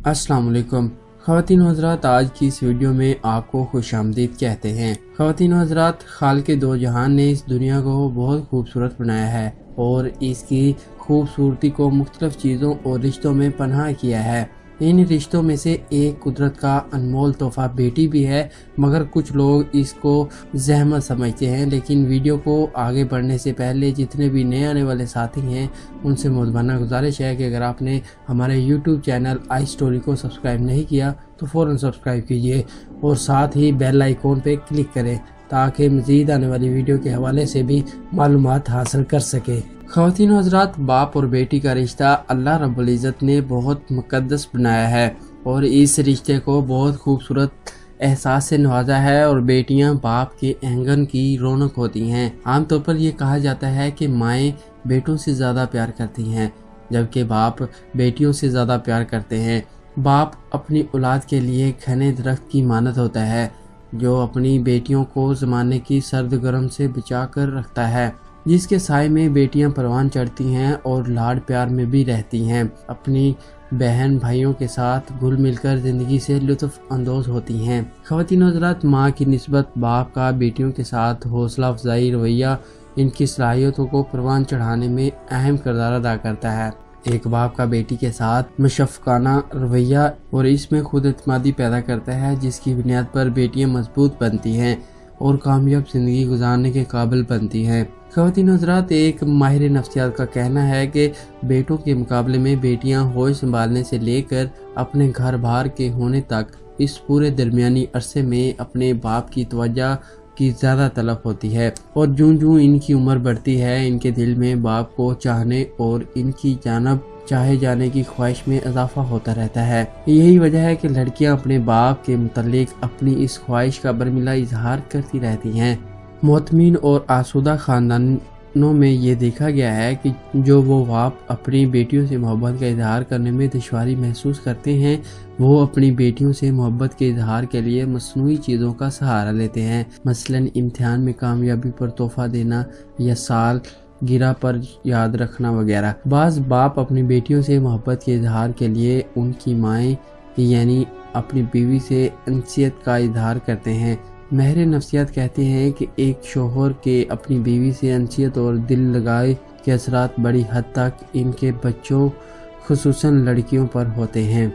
अस्सलाम वालेकुम ख़वातीन व हज़रात, आज की इस वीडियो में आपको खुश आमदीद कहते हैं। ख़वातीन व हज़रात, खालिक़ दो जहान ने इस दुनिया को बहुत खूबसूरत बनाया है और इसकी खूबसूरती को मुख्तलिफ चीज़ों और रिश्तों में पनाह किया है। इन रिश्तों में से एक कुदरत का अनमोल तोहफ़ा बेटी भी है, मगर कुछ लोग इसको ज़हमत समझते हैं। लेकिन वीडियो को आगे बढ़ने से पहले जितने भी नए आने वाले साथी हैं उनसे मुद्दाना गुजारिश है कि अगर आपने हमारे YouTube चैनल आई स्टोरी को सब्सक्राइब नहीं किया तो फ़ौरन सब्सक्राइब कीजिए और साथ ही बेल आइकॉन पे क्लिक करें ताकि मज़ीद आने वाली वीडियो के हवाले से भी मालूमात हासिल कर सके। ख़वातीन व हज़रात, बाप और बेटी का रिश्ता अल्लाह रब्बुल इज़्ज़त ने बहुत मुक़द्दस बनाया है और इस रिश्ते को बहुत खूबसूरत एहसास से नवाजा है और बेटियां बाप के आंगन की रौनक होती हैं। आमतौर पर यह कहा जाता है कि माएँ बेटों से ज़्यादा प्यार करती हैं जबकि बाप बेटियों से ज़्यादा प्यार करते हैं। बाप अपनी औलाद के लिए घने दरख्त की मानद होता है जो अपनी बेटियों को ज़माने की सर्द गर्म से बचा कर रखता है, जिसके साए में बेटियां परवान चढ़ती हैं और लाड प्यार में भी रहती हैं। अपनी बहन भाइयों के साथ घुल मिलकर ज़िंदगी से लुत्फ़ अंदोज़ होती हैं। ख़वातीन व हज़रात, माँ की निस्बत बाप का बेटियों के साथ हौसला अफजाई रवैया इनकी सलाहियतों को परवान चढ़ाने में अहम किरदार अदा करता है। एक बाप का बेटी के साथ मशफ़क़ाना रवैया और इसमें खुद एतमादी पैदा करता है, जिसकी बुनियाद पर बेटियां मजबूत बनती हैं और कामयाब ज़िंदगी गुजारने के काबिल बनती हैं। ख़वातीन व हज़रात, एक माहिर नफ्सियात का कहना है कि बेटों के मुकाबले में बेटियां होश संभालने से लेकर अपने घर बार के होने तक इस पूरे दरमियानी अरसे में अपने बाप की तवज्जो की ज़्यादा तलब होती है और जूं इनकी उम्र बढ़ती है इनके दिल में बाप को चाहने और इनकी जानब चाहे जाने की ख्वाहिश में इजाफा होता रहता है। यही वजह है कि लड़कियां अपने बाप के मुतल्लिक अपनी इस ख्वाहिश का बरमिला इजहार करती रहती हैं। मोतमिन और आसूदा ख़ानदानों में ये देखा गया है कि जो वो बाप अपनी बेटियों से मोहब्बत का इजहार करने में दुश्वारी महसूस करते हैं वो अपनी बेटियों से मोहब्बत के इजहार के लिए मसनूई चीज़ों का सहारा लेते हैं, मसलन इम्तिहान में कामयाबी पर तोहफ़ा देना या साल गिरा पर याद रखना वगैरह। बाज़ बाप अपनी बेटियों से मोहब्बत के इजहार के लिए उनकी माएँ यानी अपनी बीवी से अंसियत का इजहार करते हैं। माहिर नफ्सियात कहते हैं कि एक शोहर के अपनी बीवी से अंसियत और दिल लगाए के असरात बड़ी हद तक इनके बच्चों खुसूसन लड़कियों पर होते हैं।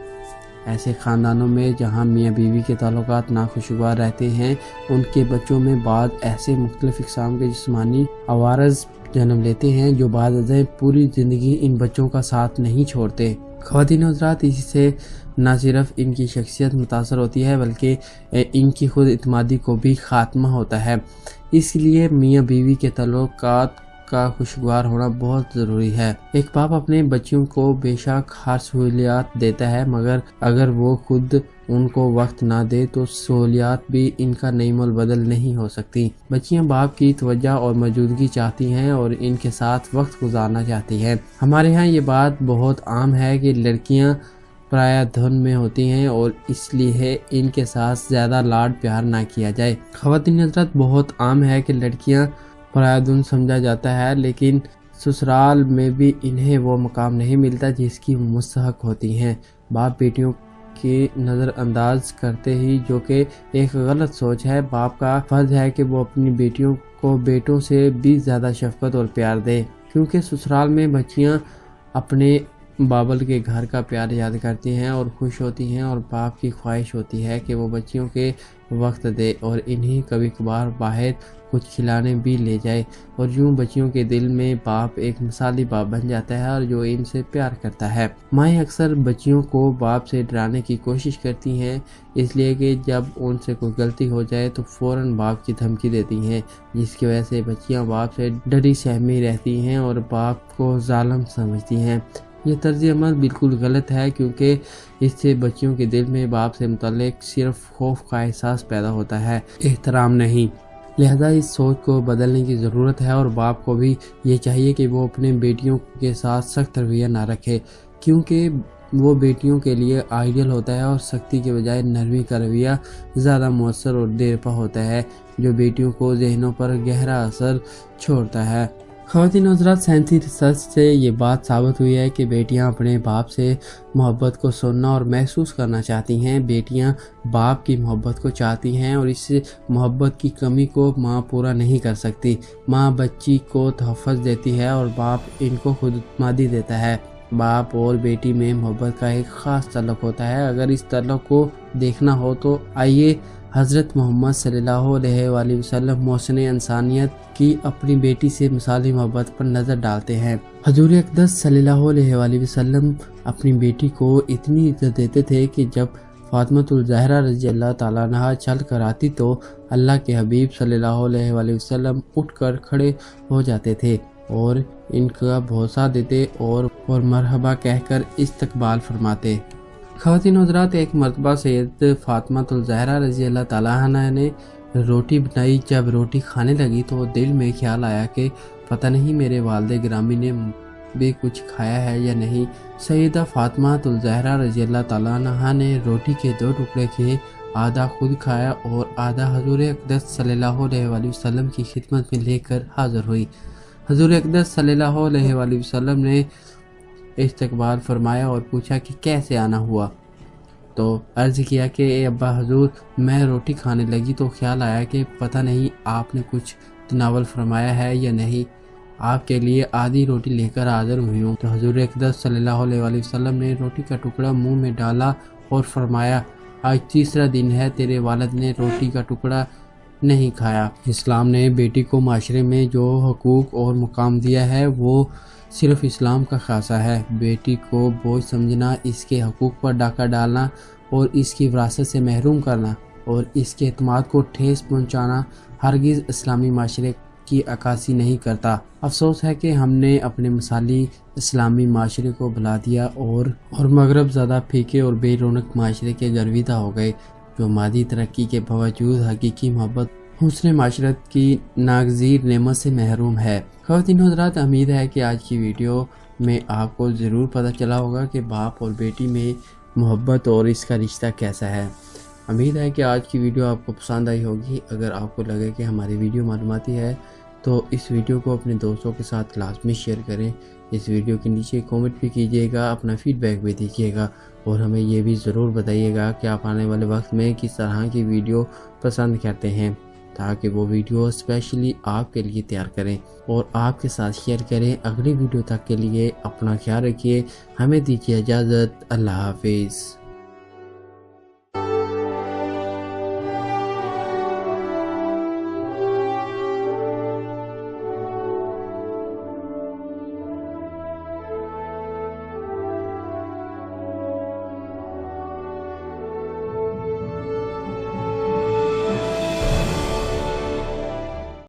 ऐसे ख़ानदानों में जहाँ मियाँ बीवी के ताल्लुकात नाखुशगवार रहते हैं उनके बच्चों में बाद ऐसे मुख्तलिफ़ इक़साम के जिस्मानी अवारज़ जन्म लेते हैं जो बाद पूरी ज़िंदगी इन बच्चों का साथ नहीं छोड़ते। ख़वातीन व हज़रात, इससे न सिर्फ इनकी शख्सियत मुतासर होती है बल्कि इनकी खुद इत्मीनादी को भी ख़ात्मा होता है। इसलिए मियाँ बीवी के ताल्लुकात का खुशगवार होना बहुत ज़रूरी है। एक बाप अपने बच्चों को बेशक हर सहूलियात देता है मगर अगर वो खुद उनको वक्त ना दे तो सहूलियात भी इनका नई मोल बदल नहीं हो सकती। बच्चियां बाप की तवज्जो और मौजूदगी चाहती हैं और इनके साथ वक्त गुजारना चाहती हैं। हमारे यहाँ ये बात बहुत आम है कि लड़कियां पराया धन में होती हैं और इसलिए इनके साथ ज़्यादा लाड प्यार ना किया जाए। ख़वातीन हज़रात, बहुत आम है कि लड़कियां पराया धन समझा जाता है लेकिन ससुराल में भी इन्हें वो मकाम नहीं मिलता जिसकी वो मुस्तहक होती हैं। बाप बेटियों के नज़रअंदाज करते ही जो कि एक गलत सोच है। बाप का फर्ज है कि वो अपनी बेटियों को बेटों से भी ज़्यादा शफ़क़त और प्यार दे, क्योंकि ससुराल में बच्चियां अपने बाबल के घर का प्यार याद करती हैं और खुश होती हैं और बाप की ख्वाहिश होती है कि वो बच्चियों के वक्त दे और इन्हें कभी कभार बाहर कुछ खिलाने भी ले जाए और यूँ बच्चियों के दिल में बाप एक मिसाली बाप बन जाता है और जो इनसे प्यार करता है। माएँ अक्सर बच्चियों को बाप से डराने की कोशिश करती हैं, इसलिए कि जब उनसे कोई गलती हो जाए तो फ़ौरन बाप की धमकी देती हैं, जिसकी वजह से बच्चियाँ बाप से डरी सहमी रहती हैं और बाप को जालिम समझती हैं। ये तर्ज अमल बिल्कुल गलत है क्योंकि इससे बच्चियों के दिल में बाप से मुतल्लिक सिर्फ खौफ का एहसास पैदा होता है, एहतराम नहीं। लिहाजा इस सोच को बदलने की ज़रूरत है और बाप को भी ये चाहिए कि वो अपने बेटियों के साथ सख्त रवैया ना रखे, क्योंकि वो बेटियों के लिए आइडियल होता है और सख्ती के बजाय नरमी का रवैया ज़्यादा मौसर और देरपा होता है जो बेटियों को जहनों पर गहरा असर छोड़ता है। ख़वातीन और हज़रात, साइंसी रिसर्च से ये बात साबित हुई है कि बेटियां अपने बाप से मोहब्बत को सुनना और महसूस करना चाहती हैं। बेटियां बाप की मोहब्बत को चाहती हैं और इस मोहब्बत की कमी को माँ पूरा नहीं कर सकती। माँ बच्ची को तहफ़्फ़ुज़ देती है और बाप इनको खुदमादी देता है। बाप और बेटी में मोहब्बत का एक ख़ास तल्लुक़ होता है। अगर इस तल्लुक़ को देखना हो तो आइए हज़रत मोहम्मद सल्लल्लाहु अलैहि वसल्लम मोहसिन इंसानियत की अपनी बेटी से मिसाली मोहब्बत पर नज़र डालते हैं। हजूर अक़दस सल्लल्लाहु अलैहि वसल्लम अपनी बेटी को इतनी इज़्ज़त देते थे कि जब फ़ातिमा ज़हरा रज़ी अल्लाह ताला अन्हा चल कर आती तो अल्लाह के हबीब सल्लल्लाहु अलैहि वसल्लम उठकर खड़े हो जाते थे और इनका भरोसा देते और मरहबा कहकर इस्तकबाल फरमाते। ख़वातीन और हज़रात, एक मरतबा सैयद फ़ातिमा ज़हरा रज़ी अल्लाह ताला अन्हा ने रोटी बनाई। जब रोटी खाने लगी तो दिल में ख्याल आया कि पता नहीं मेरे वालिद गिरामी ने भी कुछ खाया है या नहीं। सैयदा फ़ातिमा ज़हरा रज़ी अल्लाह ताला अन्हा ने रोटी के 2 टुकड़े किए, आधा खुद खाया और आधा हजूर अक़दस सल्लल्लाहु अलैहि वसल्लम की खिदमत में लेकर हाज़िर हुई। हजूर अक़दस सल्लल्लाहु अलैहि वसल्लम ने इस्तकबाल फरमाया और पूछा कि कैसे आना हुआ। तो अर्ज़ किया कि ए अब्बा हजूर, मैं रोटी खाने लगी तो ख्याल आया कि पता नहीं आपने कुछ तनावल फरमाया है या नहीं, आपके लिए आधी रोटी लेकर हाज़िर हुई हूँ। तो हजूर अक़दस सल्लल्लाहु अलैहि वसल्लम ने रोटी का टुकड़ा मुंह में डाला और फरमाया, आज तीसरा दिन है तेरे वालिद ने रोटी का टुकड़ा नहीं खाया। इस्लाम ने बेटी को माशरे में जो हकूक़ और मुकाम दिया है वो सिर्फ़ इस्लाम का खासा है। बेटी को बोझ समझना, इसके हकूक़ पर डाका डालना और इसकी विरासत से महरूम करना और इसके एतमाद को ठेस पहुँचाना हरगिज़ इस्लामी माशरे की अक्कासी नहीं करता। अफसोस है कि हमने अपने मिसाली इस्लामी माशरे को भुला दिया और मगरब ज़्यादा फीके और बेरौनक माशरे के गर्विदा हो गए, जो मादी तरक्की के बावजूद हकीकी मोहब्बत हुस्न माशरत की नागज़ीर नेमत से महरूम है। ख़वातीन और हज़रात, उम्मीद है कि आज की वीडियो में आपको ज़रूर पता चला होगा कि बाप और बेटी में मोहब्बत और इसका रिश्ता कैसा है। उम्मीद है कि आज की वीडियो आपको पसंद आई होगी। अगर आपको लगे कि हमारी वीडियो मालूमाती है तो इस वीडियो को अपने दोस्तों के साथ लाजमी शेयर करें। इस वीडियो के नीचे कमेंट भी कीजिएगा, अपना फीडबैक भी दीजिएगा और हमें ये भी ज़रूर बताइएगा कि आप आने वाले वक्त में किस तरह की वीडियो पसंद करते हैं, ताकि वो वीडियो स्पेशली आपके लिए तैयार करें और आपके साथ शेयर करें। अगली वीडियो तक के लिए अपना ख्याल रखिए। हमें दीजिए इजाज़त। अल्लाह हाफिज़।